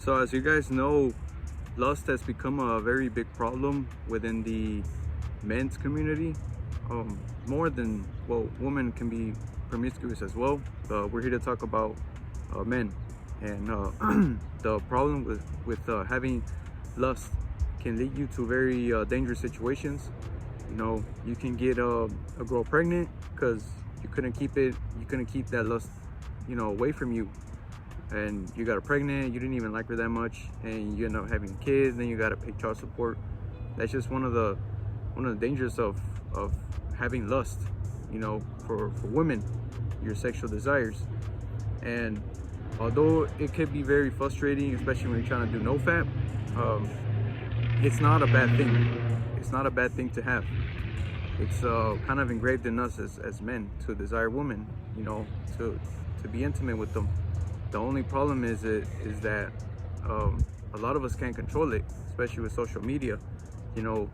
So as you guys know, lust has become a very big problem within the men's community. More than, well, women can be promiscuous as well. We're here to talk about men, and the problem with having lust can lead you to very dangerous situations. You can get a girl pregnant because you couldn't keep that lust, away from you, and you got her pregnant. You didn't even like her that much, and you end up having kids. Then you got to pay child support. That's just one of the dangers of having lust, for women, your sexual desires. And although it could be very frustrating, especially when you're trying to do no fap, um, it's not a bad thing. It's not a bad thing to have. It's kind of engraved in us as men to desire women, to be intimate with them. The only problem is that a lot of us can't control it, especially with social media. You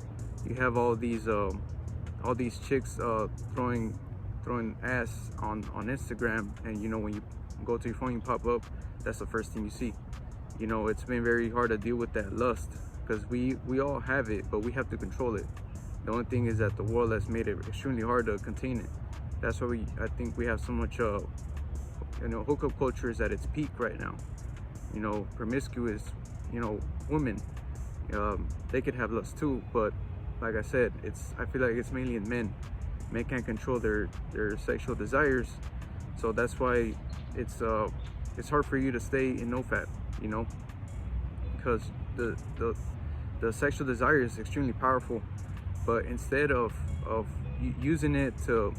have all these chicks throwing ass on Instagram, and when you go to your phone, you pop up, that's the first thing you see. It's been very hard to deal with that lust because we all have it, but we have to control it. The only thing is that the world has made it extremely hard to contain it. That's why I think we have so much hookup culture is at its peak right now. Promiscuous, women, they could have lust too, but like I said, I feel like it's mainly in men. Men can't control their sexual desires, so that's why it's hard for you to stay in nofap, because the sexual desire is extremely powerful. But instead of using it to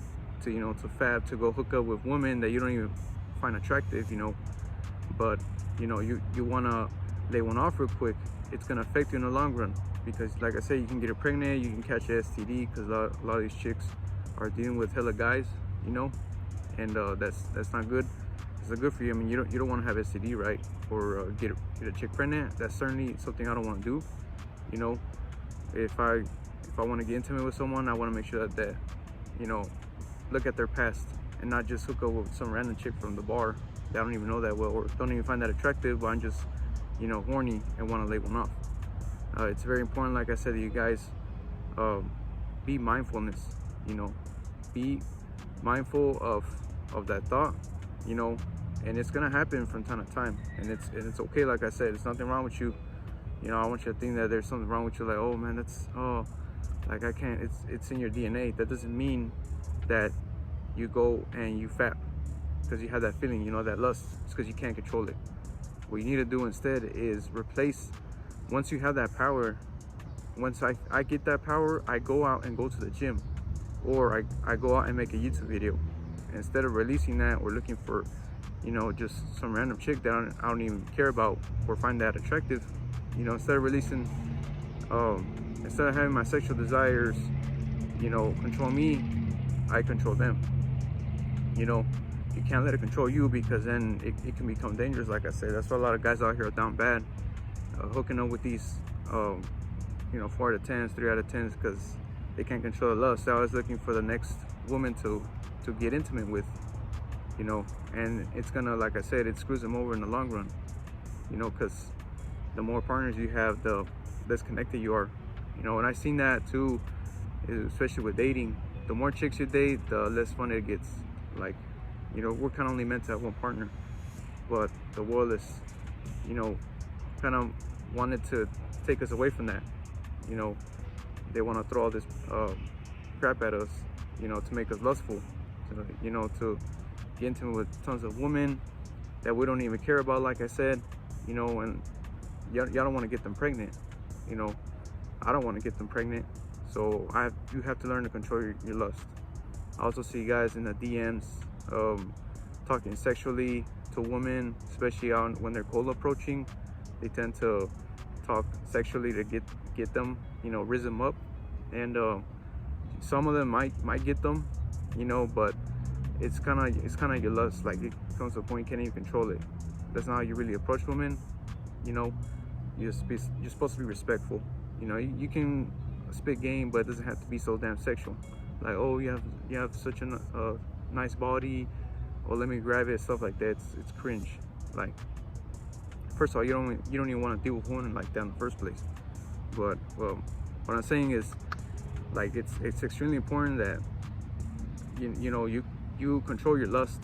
fab, to go hook up with women that you don't even find attractive, but you want to lay one off real quick, it's going to affect you in the long run. Because like I said, you can get her pregnant, you can catch an STD, because a lot of these chicks are dealing with hella guys, and that's not good. It's not good for you. I mean, you don't want to have STD, right? Or get a chick pregnant. That's certainly something I don't want to do. If I want to get intimate with someone, I want to make sure that look at their past and not just hook up with some random chick from the bar that I don't even know that well, or don't even find that attractive, but I'm just horny and want to lay one off. It's very important, like I said to you guys, be mindfulness. Be mindful of that thought, and it's gonna happen from time to time, and it's okay. Like I said, there's nothing wrong with you. I want you to think that there's something wrong with you, like, oh man, like I can't. It's in your DNA. That doesn't mean that you go and you fap because you have that feeling, that lust. It's because you can't control it. What you need to do instead is replace. Once you have that power, once I get that power, I go out and go to the gym, or I go out and make a YouTube video. Instead of releasing that or looking for, just some random chick that I don't even care about or find that attractive, instead of releasing, instead of having my sexual desires, control me, I control them. You can't let it control you, because then it can become dangerous. Like I said, that's why a lot of guys out here are down bad, hooking up with these 4 out of 10s, 3 out of 10s, because they can't control the lust. They're always looking for the next woman to get intimate with, and it's gonna, like I said, it screws them over in the long run, because the more partners you have, the less connected you are, and I've seen that too, especially with dating. The more chicks you date, the less fun it gets. Like, we're kind of only meant to have one partner, but the world is, kind of wanted to take us away from that. They want to throw all this crap at us, to make us lustful, to get intimate with tons of women that we don't even care about, like I said, and y'all don't want to get them pregnant. I don't want to get them pregnant, so you have to learn to control your lust. I also see guys in the DMs talking sexually to women, especially when they're cold approaching. They tend to talk sexually to get them, raise them up, and some of them might get them, but it's kind of your lust. Like, it comes to a point you can't even control it. That's not how you really approach women. You're supposed to be respectful. You can spit game, but it doesn't have to be so damn sexual. Like, oh, you have such a nice body, or let me grab it, stuff like that. It's cringe. Like, first of all, you don't even want to deal with women like that in the first place. But well, what I'm saying is, like, it's extremely important that you control your lust.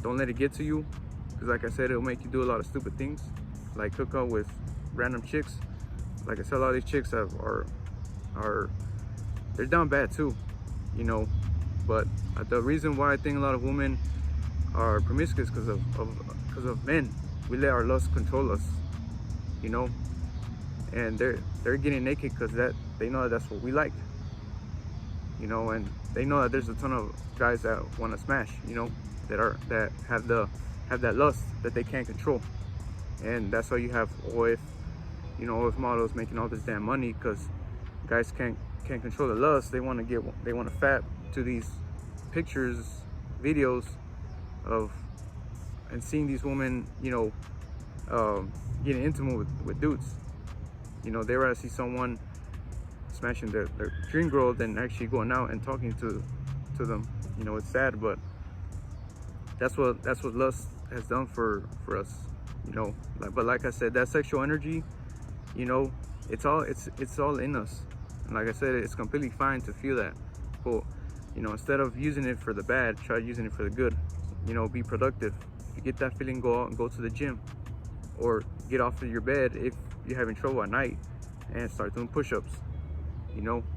Don't let it get to you, because like I said, it'll make you do a lot of stupid things, like hook up with random chicks. Like I said, a lot of these chicks are they're down bad too, but the reason why I think a lot of women are promiscuous because of men. We let our lust control us, and they're getting naked because they know that's what we like, and they know that there's a ton of guys that want to smash, that have that lust that they can't control. And that's why you have OF models making all this damn money, because guys can't control the lust. They want to fap to these pictures, videos of, and seeing these women, getting intimate with dudes. They rather see someone smashing their dream girl than actually going out and talking to them. It's sad, but that's what lust has done for us. But like I said, that sexual energy, it's all in us. And like I said, it's completely fine to feel that. But instead of using it for the bad, try using it for the good. Be productive. If you get that feeling, go out and go to the gym, or get off of your bed if you're having trouble at night and start doing push-ups.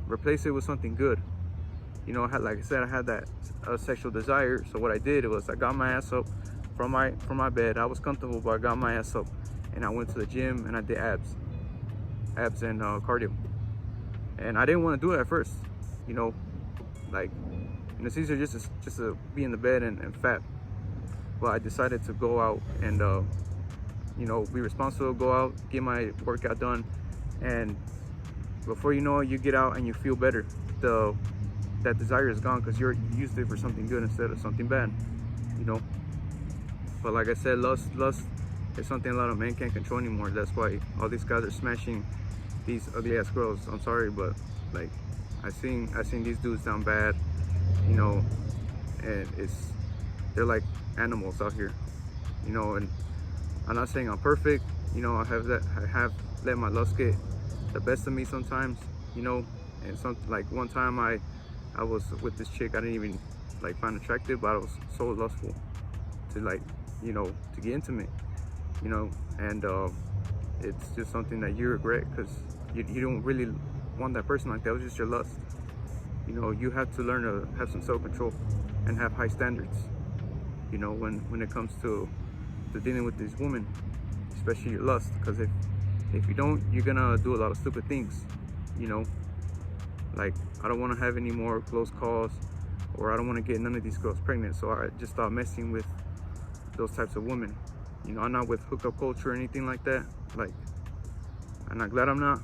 Replace it with something good. Like I said, I had that sexual desire. So what I did was I got my ass up from my bed. I was comfortable, but I got my ass up and I went to the gym and I did abs and cardio. And I didn't want to do it at first. It's easier just to be in the bed and fat. But I decided to go out and be responsible, go out, get my workout done, and before you know it, you get out and you feel better. That desire is gone because you used it for something good instead of something bad. But like I said, lust is something a lot of men can't control anymore. That's why all these guys are smashing these ugly ass girls. I'm sorry, but like I seen these dudes down bad, and they're like animals out here, and I'm not saying I'm perfect. I have let my lust get the best of me sometimes, and like one time I was with this chick I didn't even find attractive, but I was so lustful to to get intimate, and it's just something that you regret because you don't really want that person like that. It was just your lust. You have to learn to have some self-control and have high standards, when it comes to dealing with these women, especially your lust, because if you don't, you're gonna do a lot of stupid things. Like, I don't want to have any more close calls, or I don't want to get none of these girls pregnant, so I just start messing with those types of women. I'm not with hookup culture or anything like that. And I'm glad I'm not.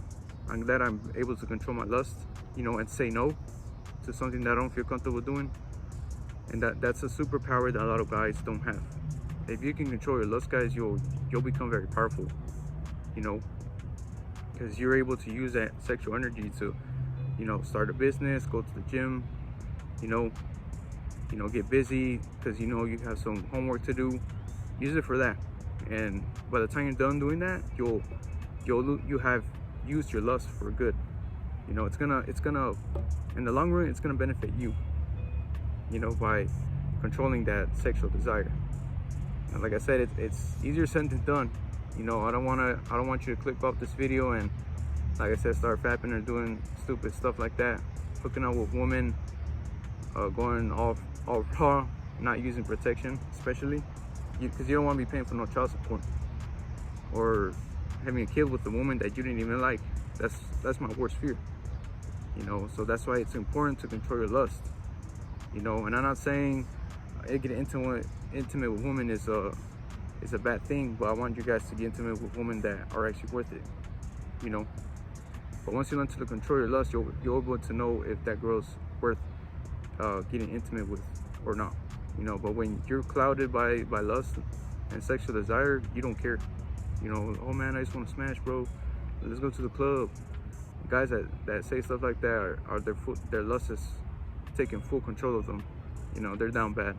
I'm glad I'm able to control my lust, and say no to something that I don't feel comfortable doing. And that's a superpower that a lot of guys don't have. If you can control your lust, guys, you'll become very powerful, because you're able to use that sexual energy to, start a business, go to the gym, get busy, because you have some homework to do. Use it for that, and by the time you're done doing that, you have used your lust for good. It's gonna in the long run, it's gonna benefit you, by controlling that sexual desire. And like I said, it's easier said than done. I don't want you to click off this video and, like I said, start fapping or doing stupid stuff like that, hooking up with women, going all raw, not using protection, especially because you don't want to be paying for no child support or having a kid with a woman that you didn't even like. That's my worst fear. So that's why it's important to control your lust. And I'm not saying getting intimate with women is a bad thing, but I want you guys to get intimate with women that are actually worth it. But once you learn to control your lust, you're able to know if that girl's worth getting intimate with or not. But when you're clouded by lust and sexual desire, you don't care. Oh man, I just want to smash, bro. Let's go to the club. Guys that say stuff like that are their lust is taking full control of them. They're down bad.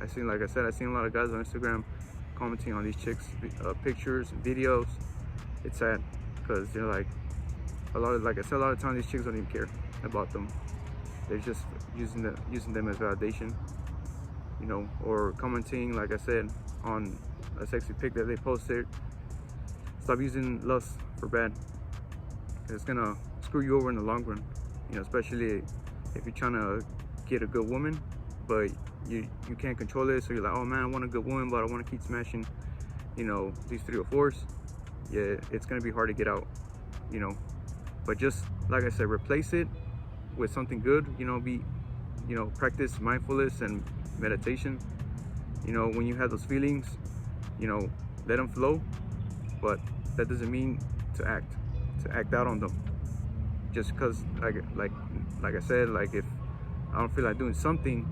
Like I said, I seen a lot of guys on Instagram commenting on these chicks pictures and videos. It's sad because they're like like I said, a lot of times these chicks don't even care about them. They're just using them as validation, you know, or commenting, like I said, on a sexy pic that they posted. Stop using lust for bad. It's gonna screw you over in the long run, you know, especially if you're trying to get a good woman, but you can't control it. So you're like, oh man, I want a good woman, but I want to keep smashing, you know, these 304s. Yeah, it's gonna be hard to get out, you know. But just like I said, replace it with something good, you know, practice mindfulness and meditation. You know, when you have those feelings, you know, let them flow, but that doesn't mean to act out on them. Just because, like I said, like if I don't feel like doing something,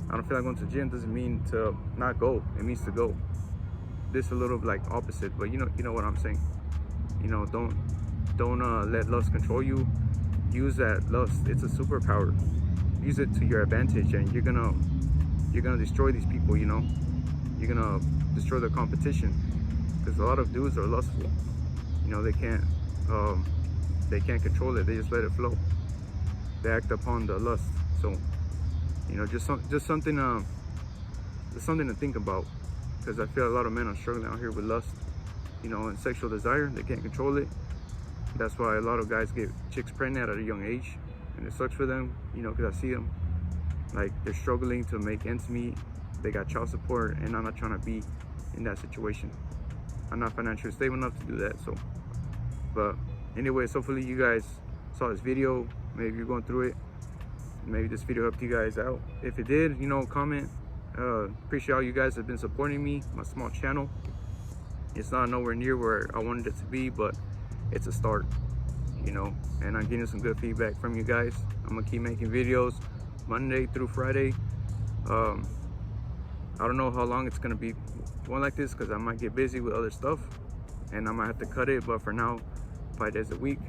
I don't feel like going to the gym, doesn't mean to not go. It means to go. This a little like opposite, but you know what I'm saying. You know, don't let lust control you. Use that lust. It's a superpower. Use it to your advantage, and you're gonna destroy these people. You know, you're gonna destroy the competition, because a lot of dudes are lustful. You know, they can't control it. They just let it flow. They act upon the lust. So, you know, just something to think about, because I feel a lot of men are struggling out here with lust, you know, and sexual desire. They can't control it. That's why a lot of guys get chicks pregnant at a young age, and it sucks for them, you know, because I see them, like, they're struggling to make ends meet. They got child support, and I'm not trying to be in that situation. I'm not financially stable enough to do that. So, but anyways, hopefully you guys saw this video. Maybe you're going through it. Maybe this video helped you guys out. If it did, you know, comment. Appreciate all you guys have been supporting me, my small channel. It's not nowhere near where I wanted it to be, but it's a start, you know, and I'm getting some good feedback from you guys. I'm gonna keep making videos Monday through Friday. I don't know how long it's gonna be one like this, because I might get busy with other stuff and I might have to cut it, but for now, 5 days a week,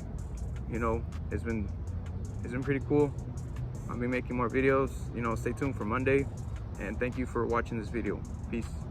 you know, it's been pretty cool. I'll be making more videos, you know. Stay tuned for Monday, and thank you for watching this video. Peace.